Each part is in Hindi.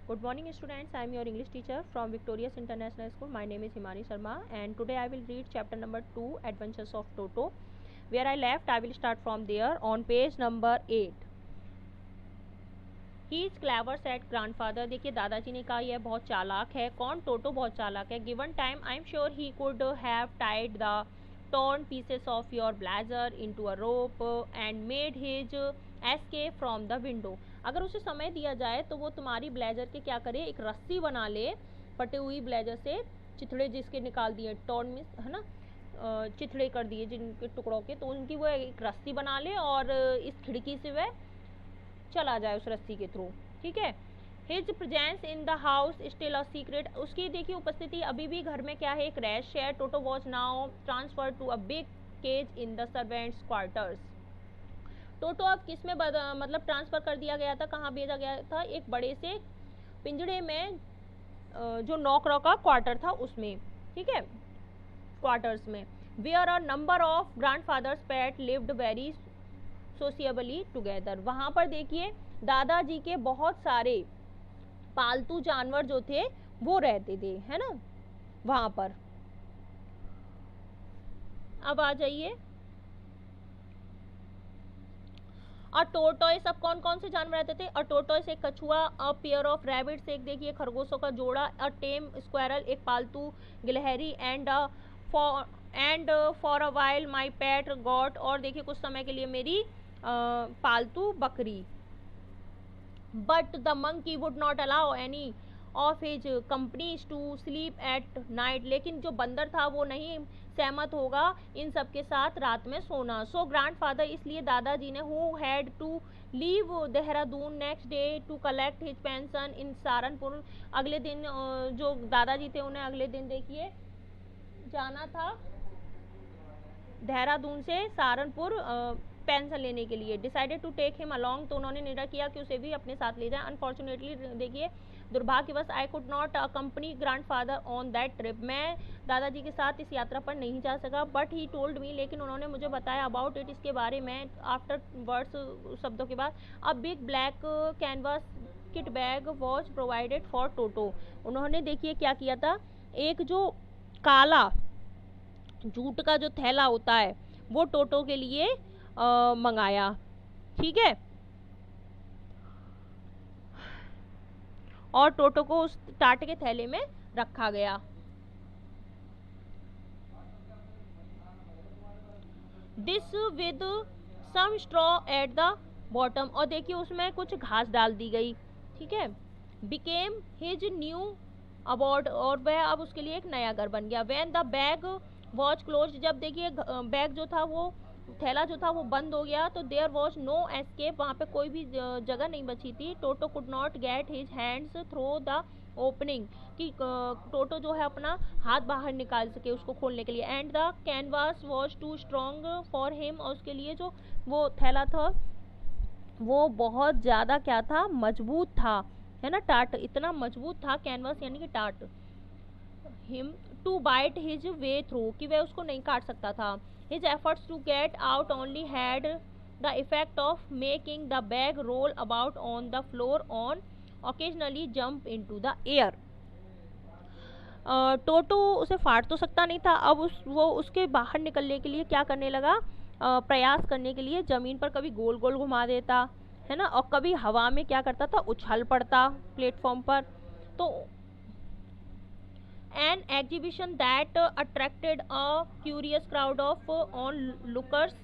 Good morning students, I am your English teacher from Victorious International School. My name is Himani Sharma and today I will read chapter number 2, Adventures of Toto. Where I left, I will start from there on page number 8. He is clever said grandfather. देखिए दादाजी ने कहा यह बहुत चालाक है. कौन? टोटो बहुत चालाक है. Given time, I am sure he could have tied the torn pieces of your blazer into a rope and made his escape from the window. अगर उसे समय दिया जाए तो वो तुम्हारी ब्लेजर के क्या करे, एक रस्सी बना ले फटे हुई ब्लेजर से, चिथड़े जिसके निकाल दिए, टॉर्न में है ना, चिथड़े कर दिए जिनके टुकड़ों के, तो उनकी वो एक रस्सी बना ले और इस खिड़की से वह चला जाए उस रस्सी के थ्रू. ठीक है. His presence in the house still a secret. उसकी देखिए उपस्थिति अभी भी घर में क्या है, एक रहस्य है. Toto was now transfer to a big cage in the servants quarters. Toto अब किस में मतलब ट्रांसफ़र कर दिया गया था, कहाँ भेजा गया था, एक बड़े से पिंजड़े में जो नौकरों का क्वार्टर था उसमें. ठीक है, क्वार्टर्स में. Where a number of grandfather's pets lived very sociably together. वहाँ पर देखिए दादाजी के बहुत सारे पालतू जानवर जो थे वो रहते थे, है ना, वहाँ पर. अब आ जाइए अ टोर्टोइस. अब कौन कौन से जानवर रहते थे? अ टोर्टोइस एक कछुआ, अ पेयर ऑफ रैबिट्स एक देखिए खरगोशों का जोड़ा, अ टेम स्क्वायरल एक पालतू गिलहरी, and for a while my pet got, और देखिए कुछ समय के लिए मेरी पालतू बकरी. But the monkey would not allow any of his companies to sleep at night. लेकिन जो बंदर था वो नहीं सहमत होगा इन सब के साथ रात में सोना. सो ग्रैंडफादर, इसलिए दादाजी ने, who had to leave Dehradun next day to collect his pension in Saharanpur. अगले दिन जो दादाजी थे उन्हें अगले दिन देखिए जाना था देहरादून से सहारनपुर पेंशन लेने के लिए. Decided to take him along, तो उन्होंने निर्णय किया कि उसे भी अपने साथ ले जाएं. अनफॉर्चुनेटली देखिए दुर्भाग्यवश, I could not accompany grandfather on that trip. मैं दादाजी के साथ इस यात्रा पर नहीं जा सका. बट ही टोल्ड मी, लेकिन उन्होंने मुझे बताया अबाउट इट, इसके बारे में. आफ्टर वर्ड्स, शब्दों के बाद. A big black canvas kit bag was provided for Toto. उन्होंने देखिए क्या किया था, एक जो काला जूट का जो थैला होता है वो टोटो के लिए मंगाया. ठीक है, और टोटो को उस टाट के थैले में रखा गया. This with some straw at the bottom, और देखिए उसमें कुछ घास डाल दी गई. ठीक है. बिकेम हिज न्यू अबॉर्ड, और वह अब उसके लिए एक नया घर बन गया. When the bag was close, जब देखिए बैग जो था वो थैला जो था वो बंद हो गया, तो देयर वॉज नो एस्केप, वहाँ पे कोई भी जगह नहीं बची थी. Toto could not get his hands through the opening, कि टोटो जो है अपना हाथ बाहर निकाल सके उसको खोलने के लिए. And the canvas was too strong for him, और उसके लिए जो वो थैला था वो बहुत ज़्यादा क्या था, मजबूत था, है ना. टाट इतना मजबूत था, कैनवास यानी कि टाट, him to bite his way through, कि वह उसको नहीं काट सकता था. His efforts to get out only had the effect of making the bag roll about on the floor on occasionally jump into the air. टोटो उसे फाड़ तो सकता नहीं था. अब वो उसके बाहर निकलने के लिए क्या करने लगा, प्रयास करने के लिए ज़मीन पर कभी गोल गोल घुमा देता, है ना, और कभी हवा में क्या करता था, उछल पड़ता प्लेटफॉर्म पर. तो an exhibition that attracted a curious crowd of onlookers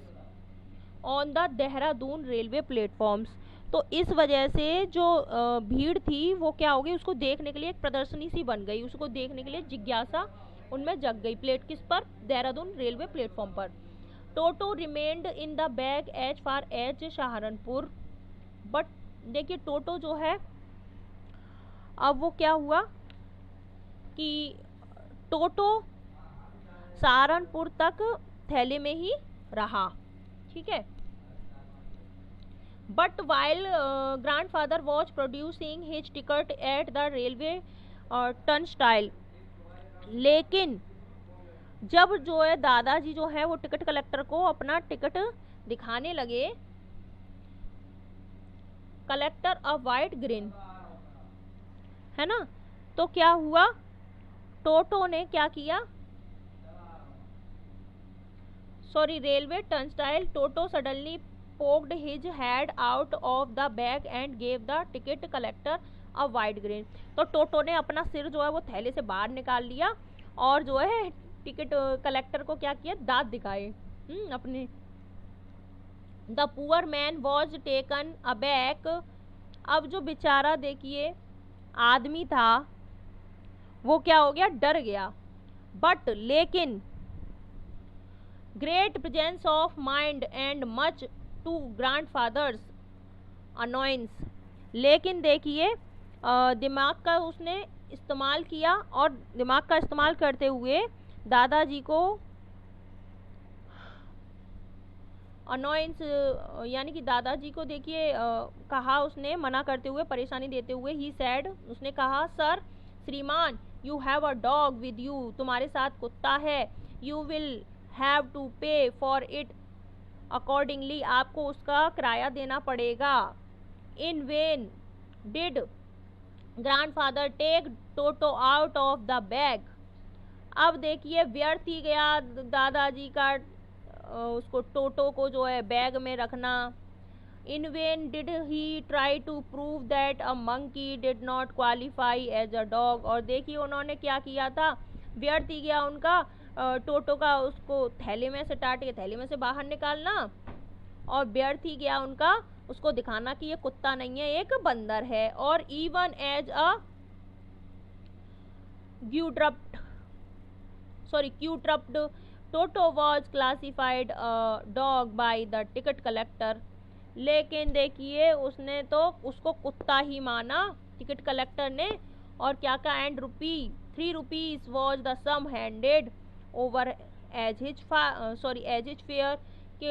on the Dehradun railway platforms. तो इस वजह से जो भीड़ थी वो क्या हो गई, उसको देखने के लिए एक प्रदर्शनी सी बन गई, उसको देखने के लिए जिज्ञासा उनमें जग गई. किस पर? देहरादून रेलवे प्लेटफॉर्म पर. Toto remained in the bag as far as Saharanpur. But देखिए टोटो जो है अब वो क्या हुआ कि टोटो सहारनपुर तक थैले में ही रहा. ठीक है. But while grandfather was producing his ticket at the railway turnstile, लेकिन जब जो है दादाजी जो है वो टिकट कलेक्टर को अपना टिकट दिखाने लगे, कलेक्टर अ वाइट ग्रिन, है ना। तो क्या हुआ, टोटो ने क्या किया, sorry, railway turnstile, toto suddenly poked his head out of the bag and gave the ticket collector a wide grin। तो टोटो ने अपना सिर जो है वो थैले से बाहर निकाल लिया और जो है टिकट कलेक्टर को क्या किया, दांत दिखाए अपने। The poor man was taken aback. अब जो बेचारा देखिए आदमी था वो क्या हो गया, डर गया। बट लेकिन great presence of mind and much to grandfather's annoyance. लेकिन देखिए दिमाग का उसने इस्तेमाल किया और दिमाग का इस्तेमाल करते हुए दादाजी को अनोयंस यानी कि दादाजी को देखिए कहा उसने, मना करते हुए, परेशानी देते हुए, ही सैड, उसने कहा, सर, श्रीमान, you have a dog with you, तुम्हारे साथ कुत्ता है, you will have to pay for it accordingly, आपको उसका किराया देना पड़ेगा। In when did grandfather take Toto out of the bag. अब देखिए व्यर्थ ही गया दादाजी का उसको टोटो को जो है बैग में रखना। In when did he try to prove that a monkey did not qualify as a dog. और देखिए उन्होंने क्या किया था, व्यर्थ ही गया उनका टोटो का उसको थैले में से टाट के थैले में से बाहर निकालना, और व्यर्थ ही गया उनका उसको दिखाना कि ये कुत्ता नहीं है, एक बंदर है। और even as a quadruped Toto was classified dog by the ticket collector. लेकिन देखिए उसने तो उसको कुत्ता ही माना टिकट कलेक्टर ने, और क्या का and ₹3 was the sum handed over as his fare, कि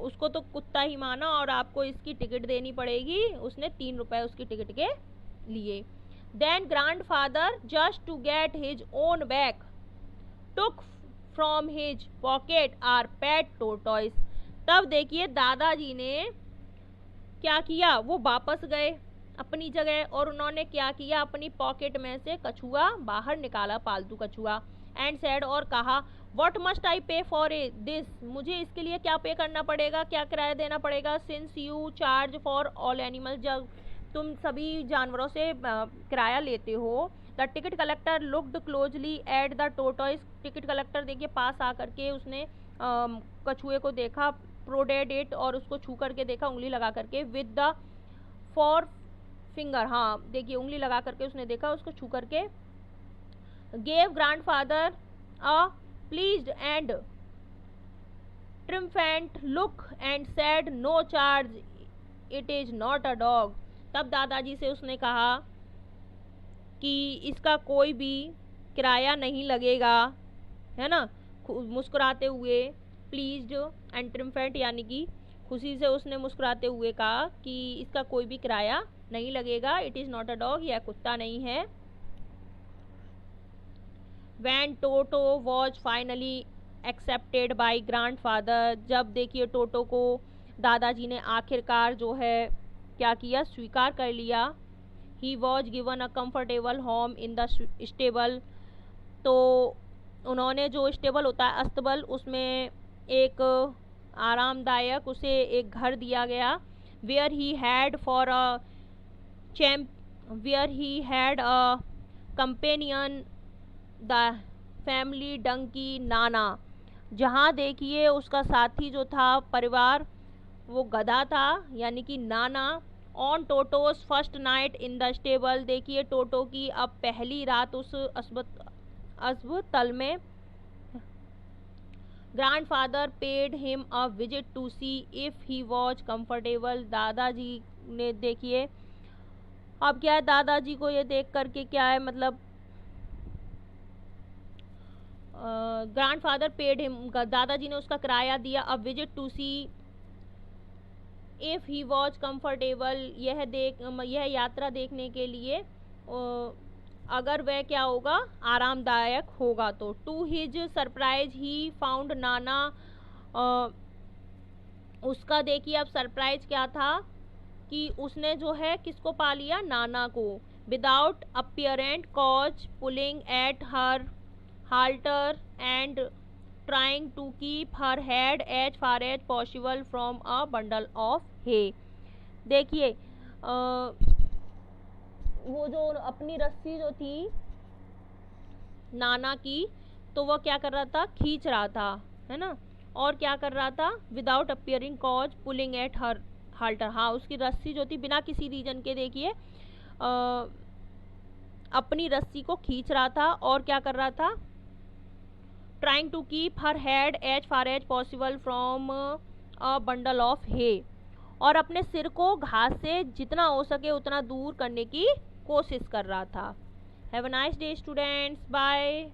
उसको तो कुत्ता ही माना और आपको इसकी टिकट देनी पड़ेगी, उसने ₹3 उसकी टिकट के लिए। Then grandfather just to get his own back took from his pocket our pet tortoise. तब देखिए दादाजी ने क्या किया, वो वापस गए अपनी जगह और उन्होंने क्या किया, अपनी पॉकेट में से कछुआ बाहर निकाला, पालतू कछुआ, एंड सेड, और कहा, व्हाट मस्ट आई पे फॉर दिस, मुझे इसके लिए क्या पे करना पड़ेगा, क्या किराया देना पड़ेगा, since you charge for all animals, जब तुम सभी जानवरों से किराया लेते हो। The ticket collector looked closely at the tortoise. Ticket collector देखिए पास आकर के उसने कछुए को देखा, प्रोडेड इट, और उसको छू करके देखा, उंगली लगा करके, विद द 4 फिंगर, हाँ देखिए उंगली लगा करके उसने देखा, उसको छू करके। Gave grandfather a pleased and triumphant look and said, no charge, it is not a dog. तब दादाजी से उसने कहा कि इसका कोई भी किराया नहीं लगेगा, है ना, मुस्कुराते हुए, प्लीज्ड एंड ट्रिम्फेंट यानी कि खुशी से उसने मुस्कुराते हुए कहा कि इसका कोई भी किराया नहीं लगेगा, it is not a dog, यह कुत्ता नहीं है। When Toto was finally accepted by grandfather, जब देखिए टोटो को दादाजी ने आखिरकार जो है क्या किया, स्वीकार कर लिया। He was given a comfortable home in the stable, तो उन्होंने जो स्टेबल होता है अस्तबल, उसमें एक आरामदायक उसे एक घर दिया गया। Where he had a companion the family donkey Nana, जहाँ देखिए उसका साथी जो था परिवार वो गधा था यानी कि नाना। On Toto's first night in the stable, देखिए टोटो की अब पहली रात उस अस्पताल में। Grandfather paid him a visit to see if he was comfortable, दादाजी ने देखिए अब क्या है, दादाजी को ये देख करके क्या है, मतलब ग्रैंडफादर पेड हिम, दादाजी ने उसका किराया दिया, a visit to see if he was comfortable, यह यात्रा देखने के लिए अगर वह क्या होगा, आरामदायक होगा। तो to his surprise he found Nana, उसका देखिए अब सरप्राइज क्या था कि उसने जो है किसको पा लिया, नाना को। Without apparent cause pulling at her halter and trying to keep her head as far as possible from a bundle of hay। देखिए वो जो अपनी रस्सी जो थी नाना की, तो वह क्या कर रहा था, खींच रहा था, है ना। और क्या कर रहा था, without appearing cause pulling at her halter, हाँ उसकी रस्सी जो थी बिना किसी रीजन के देखिए अपनी रस्सी को खींच रहा था और क्या कर रहा था, trying to keep her head as far as possible from a bundle of hay, और अपने सिर को घास से जितना हो सके उतना दूर करने की कोशिश कर रहा था। Have a nice day students, bye.